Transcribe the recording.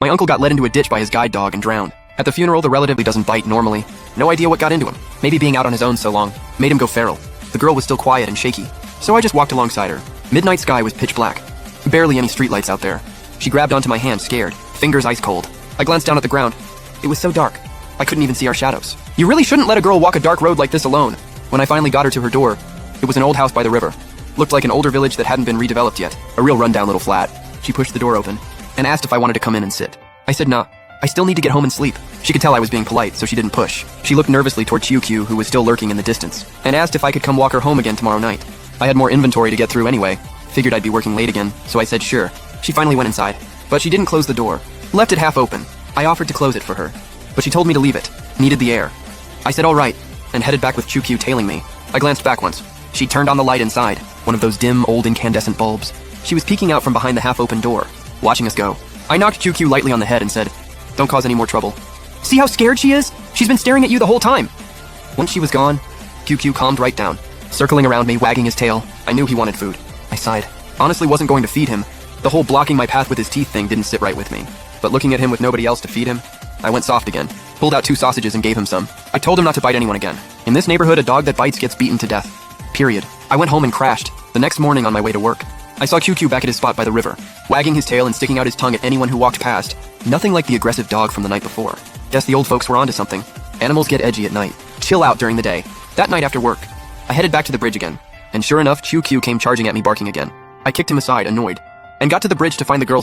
My uncle got led into a ditch by his guide dog and drowned. At the funeral, the relative doesn't bite normally. No idea what got into him. Maybe being out on his own so long made him go feral. The girl was still quiet and shaky, so I just walked alongside her. Midnight sky was pitch black. Barely any streetlights out there. She grabbed onto my hand, scared, fingers ice cold. I glanced down at the ground. It was so dark. I couldn't even see our shadows. You really shouldn't let a girl walk a dark road like this alone. When I finally got her to her door, it was an old house by the river. Looked like an older village that hadn't been redeveloped yet. A real rundown little flat. She pushed the door open and asked if I wanted to come in and sit. I said nah. I still need to get home and sleep. She could tell I was being polite, so she didn't push. She looked nervously toward QQ, who was still lurking in the distance, and asked if I could come walk her home again tomorrow night. I had more inventory to get through anyway. Figured I'd be working late again, so I said sure. She finally went inside, but she didn't close the door. Left it half open. I offered to close it for her, but she told me to leave it. Needed the air. I said all right, and headed back with QQ tailing me. I glanced back once. She turned on the light inside, one of those dim, old incandescent bulbs. She was peeking out from behind the half-open door, watching us go. I knocked QQ lightly on the head and said, "Don't cause any more trouble." See how scared she is? She's been staring at you the whole time. Once she was gone, QQ calmed right down, circling around me, wagging his tail. I knew he wanted food. I sighed. Honestly, wasn't going to feed him. The whole blocking my path with his teeth thing didn't sit right with me. But looking at him with nobody else to feed him, I went soft again. Pulled out 2 sausages and gave him some. I told him not to bite anyone again. In this neighborhood, a dog that bites gets beaten to death. Period. I went home and crashed. The next morning on my way to work, I saw QQ back at his spot by the river, wagging his tail and sticking out his tongue at anyone who walked past. Nothing like the aggressive dog from the night before. Guess the old folks were onto something. Animals get edgy at night. Chill out during the day. That night after work, I headed back to the bridge again. And sure enough, QQ came charging at me barking again. I kicked him aside, annoyed, and got to the bridge to find the girl